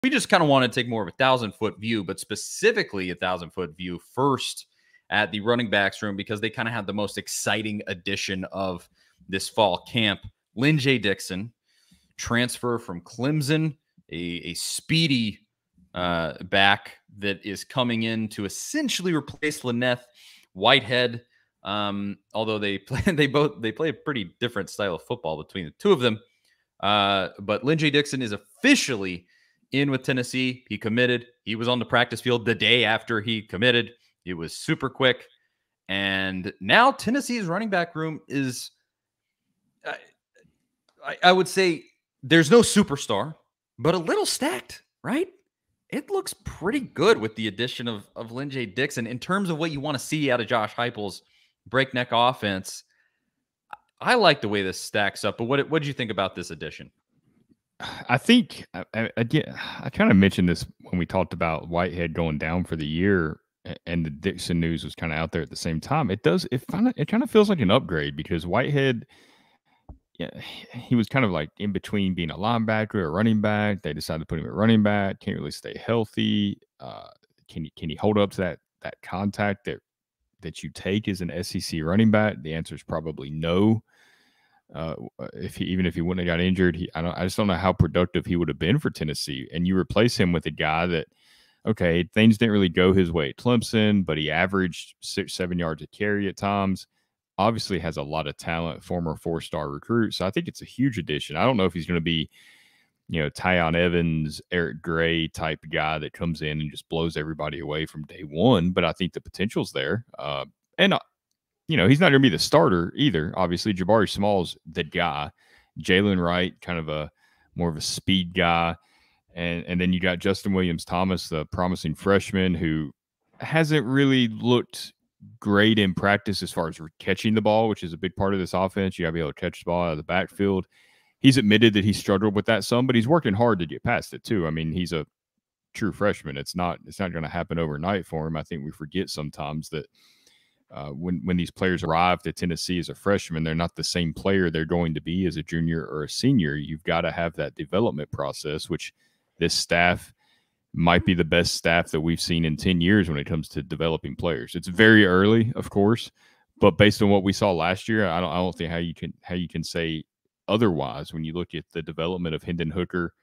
we just kind of want to take more of a 1,000-foot view, but specifically a 1,000-foot view first at the running backs room, because they kind of had the most exciting addition of this fall camp. Linjay Dixon, transfer from Clemson, a speedy back that is coming in to essentially replace Lynette Whitehead. Although they play a pretty different style of football between the two of them. But Linjay Dixon is officially in with Tennessee. He committed. He was on the practice field the day after he committed. It was super quick. And now Tennessee's running back room is, I would say, there's no superstar, but a little stacked, right? It looks pretty good with the addition of Linjay Dixon in terms of what you want to see out of Josh Heupel's breakneck offense. I like the way this stacks up, but what did you think about this addition? I think I kind of mentioned this when we talked about Whitehead going down for the year, and the Dixon news was kind of out there at the same time. It kind of feels like an upgrade, because Whitehead, he was kind of like in between being a linebacker or running back. They decided to put him at running back. Can't really stay healthy. Can he hold up to that contact that you take as an SEC running back? The answer is probably no. Even if he wouldn't have got injured, I just don't know how productive he would have been for Tennessee. And you replace him with a guy that, okay, things didn't really go his way at Clemson, but he averaged 6-7 yards a carry at times. Obviously has a lot of talent, former 4-star recruit. So I think it's a huge addition. I don't know if he's going to be, Tyon Evans, Eric Gray type guy that comes in and just blows everybody away from day one, but I think the potential's there. He's not going to be the starter either. Obviously, Jabari Small's the guy. Jaylen Wright, kind of more of a speed guy. And then you got Justin Williams-Thomas, the promising freshman who hasn't really looked great in practice as far as catching the ball, which is a big part of this offense. You got to be able to catch the ball out of the backfield. He's admitted that he struggled with that some, but he's working hard to get past it too. I mean, he's a true freshman. It's not going to happen overnight for him. I think we forget sometimes that when these players arrive to Tennessee as a freshman, they're not the same player they're going to be as a junior or a senior. You've got to have that development process, which this staff might be the best staff that we've seen in 10 years when it comes to developing players. It's very early, of course, but based on what we saw last year, I don't think how you can say otherwise when you look at the development of Hendon Hooker,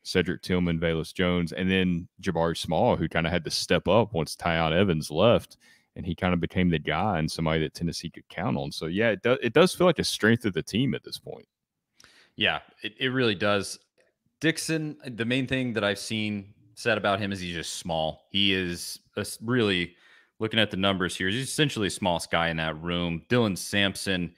Cedric Tillman, Velus Jones, and then Jabari Small, who kind of had to step up once Tyon Evans left. And he kind of became the guy and somebody that Tennessee could count on. So, yeah, it does feel like a strength of the team at this point. Yeah, it really does. Dixon, the main thing that I've seen said about him is he's just small. He is really, looking at the numbers here, he's essentially the smallest guy in that room. Dylan Sampson,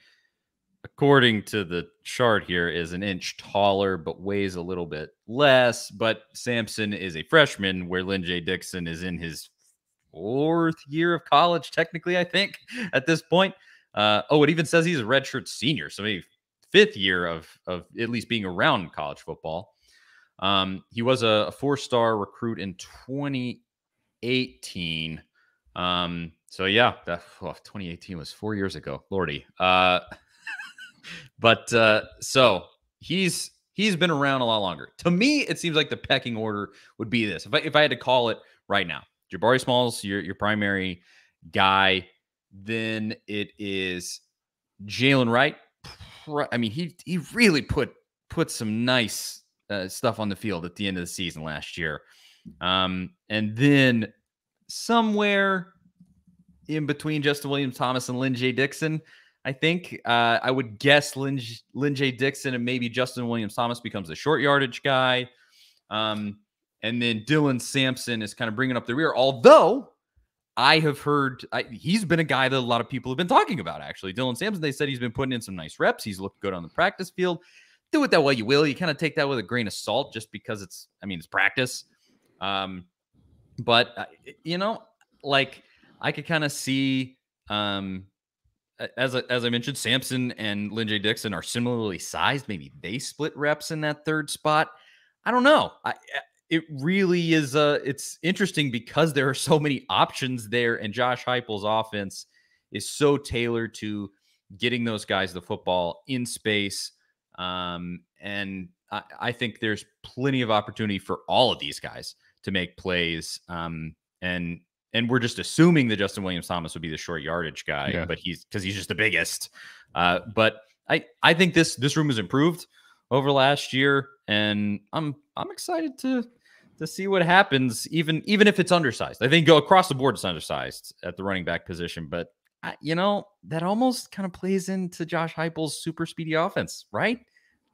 according to the chart here, is an inch taller but weighs a little bit less. But Samson is a freshman, where Linjay Dixon is in his 4th year of college, technically, I think, at this point. It even says he's a redshirt senior, so maybe 5th year of at least being around college football. He was a 4-star recruit in 2018. So yeah, 2018 was 4 years ago, Lordy. So he's been around a lot longer. To me, it seems like the pecking order would be this. If I had to call it right now, Jabari Small's your primary guy. Then it is Jaylen Wright. I mean, he really put some nice stuff on the field at the end of the season last year. And then somewhere in between Justin Williams-Thomas and Linjay Dixon, I think I would guess Linjay Dixon and maybe Justin Williams-Thomas becomes the short yardage guy. And then Dylan Sampson is kind of bringing up the rear. Although I have heard he's been a guy that a lot of people have been talking about, actually. Dylan Sampson, they said he's been putting in some nice reps. He's looked good on the practice field. Do it that way you will. You kind of take that with a grain of salt just because it's practice. But I could kind of see, as I mentioned, Samson and Linjay Dixon are similarly sized. Maybe they split reps in that 3rd spot. I don't know. It really is. It's interesting because there are so many options there, and Josh Heupel's offense is so tailored to getting those guys the football in space. And I think there's plenty of opportunity for all of these guys to make plays. And we're just assuming that Justin Williams-Thomas would be the short yardage guy, but he's just the biggest. But I think this room has improved over last year, and I'm excited to see what happens, even if it's undersized. I think go across the board, it's undersized at the running back position, but that almost kind of plays into Josh Heupel's super speedy offense, right?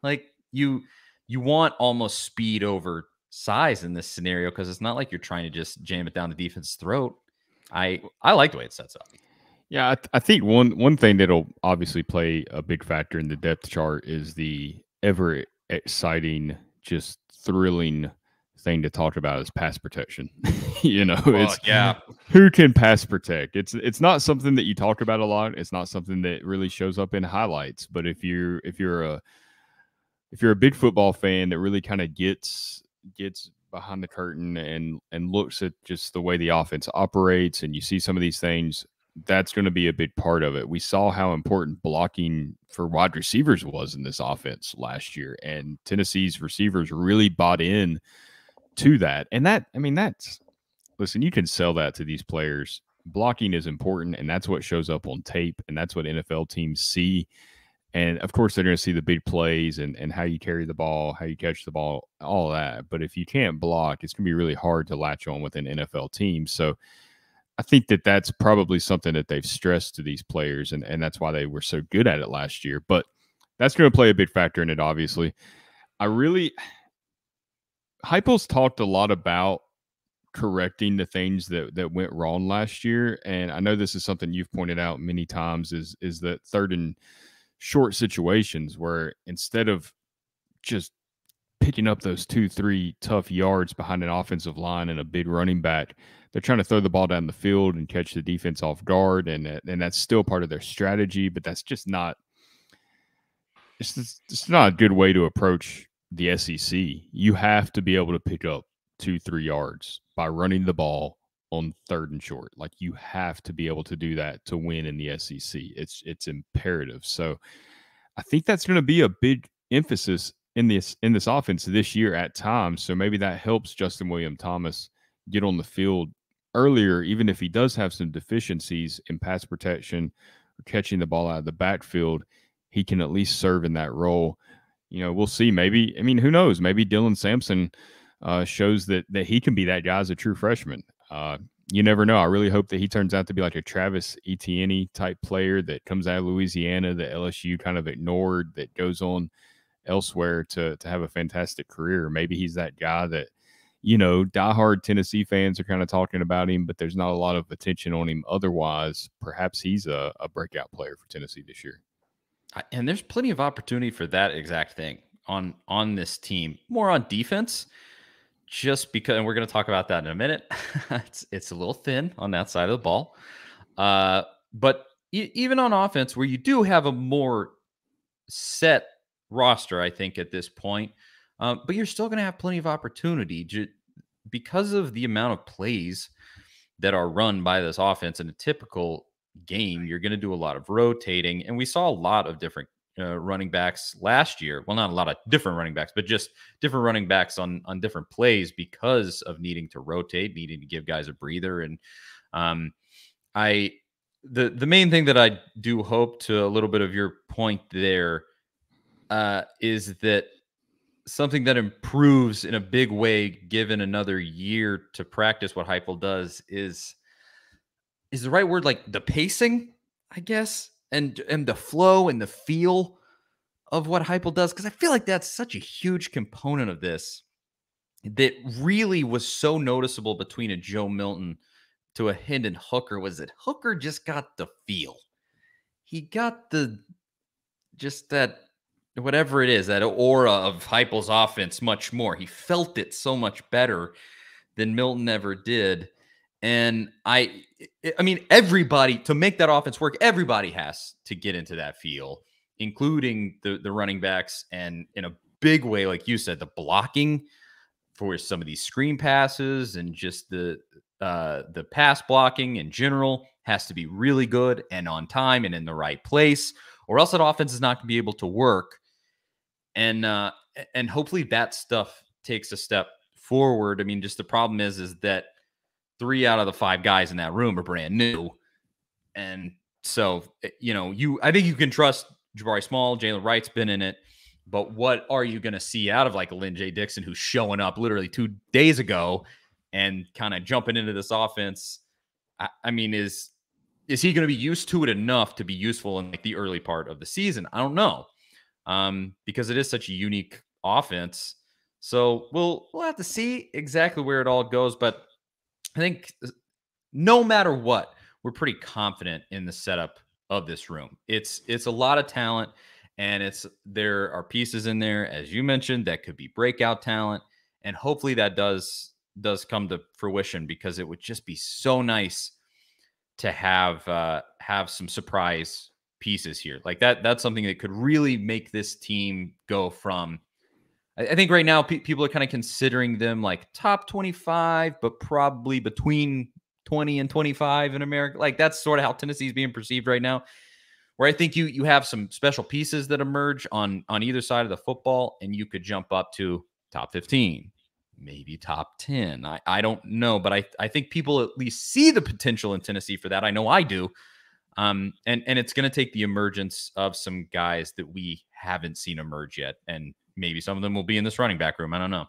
Like you want almost speed over size in this scenario, because it's not like you're trying to just jam it down the defense's throat. I like the way it sets up. Yeah, I think one thing that'll obviously play a big factor in the depth chart is the ever exciting, just thrilling thing to talk about is pass protection. Who can pass protect? It's not something that you talk about a lot. It's not something that really shows up in highlights. But if you're a big football fan that really kind of gets behind the curtain and looks at just the way the offense operates, and you see some of these things, that's going to be a big part of it. We saw how important blocking for wide receivers was in this offense last year, and Tennessee's receivers really bought in to that. And listen, you can sell that to these players. Blocking is important, and that's what shows up on tape, and that's what NFL teams see. And of course, they're going to see the big plays and how you carry the ball, how you catch the ball, all that. But if you can't block, it's going to be really hard to latch on with an NFL team. So I think that's probably something that they've stressed to these players, and that's why they were so good at it last year. But that's going to play a big factor in it, obviously. Heupel's talked a lot about correcting the things that went wrong last year. And I know this is something you've pointed out many times is that third and short situations where instead of just picking up those 2-3 tough yards behind an offensive line and a big running back, they're trying to throw the ball down the field and catch the defense off guard. And that's still part of their strategy, but that's just not, it's not a good way to approach the SEC. You have to be able to pick up 2-3 yards by running the ball on third and short. Like, you have to be able to do that to win in the SEC. It's imperative. So I think that's going to be a big emphasis in this offense this year at times. So maybe that helps Justin Williams-Thomas get on the field earlier, even if he does have some deficiencies in pass protection or catching the ball out of the backfield. He can at least serve in that role. We'll see. Maybe, who knows? Maybe Dylan Sampson shows that he can be that guy as a true freshman. You never know. I really hope that he turns out to be like a Travis Etienne type player that comes out of Louisiana that LSU kind of ignored, that goes on elsewhere to have a fantastic career. Maybe he's that guy that, diehard Tennessee fans are kind of talking about him, but there's not a lot of attention on him otherwise. Perhaps he's a breakout player for Tennessee this year. And there's plenty of opportunity for that exact thing on this team, more on defense, just because, and we're going to talk about that in a minute. It's a little thin on that side of the ball. But even on offense, where you do have a more set roster, I think, at this point, but you're still going to have plenty of opportunity because of the amount of plays that are run by this offense in a typical game. You're going to do a lot of rotating, and we saw a lot of different running backs last year. Well, not a lot of different running backs, but just different running backs on different plays because of needing to rotate, needing to give guys a breather. And the main thing that I do hope, to a little bit of your point there, is that something that improves in a big way, given another year to practice what Heupel does, is the right word, like the pacing, I guess, and the flow and the feel of what Heupel does, because I feel like that's such a huge component of this that really was so noticeable between a Joe Milton to a Hendon Hooker, was that Hooker just got the feel. He got just that, whatever it is, that aura of Heupel's offense much more. He felt it so much better than Milton ever did. And I mean, everybody, to make that offense work, everybody has to get into that feel, including the running backs, and in a big way, like you said, the blocking for some of these screen passes and just the pass blocking in general has to be really good and on time and in the right place, or else that offense is not going to be able to work. and hopefully that stuff takes a step forward. I mean, just the problem is that 3 out of the 5 guys in that room are brand new. And so, I think you can trust Jabari Small. Jaylen Wright's been in it. But what are you going to see out of like a Linjay Dixon who's showing up literally 2 days ago and kind of jumping into this offense? I mean, is he going to be used to it enough to be useful in like the early part of the season? I don't know, because it is such a unique offense. So we'll have to see exactly where it all goes. But I think no matter what, we're pretty confident in the setup of this room. It's a lot of talent, and there are pieces in there, as you mentioned, that could be breakout talent, and hopefully that does come to fruition, because it would just be so nice to have some surprise pieces here. Like that's something that could really make this team go from, I think right now people are kind of considering them like top 25, but probably between 20 and 25 in America. Like that's sort of how Tennessee is being perceived right now, where I think you have some special pieces that emerge on either side of the football, and you could jump up to top 15, maybe top 10. I don't know, but I think people at least see the potential in Tennessee for that. I know I do. And it's going to take the emergence of some guys that we haven't seen emerge yet. And maybe some of them will be in this running back room. I don't know.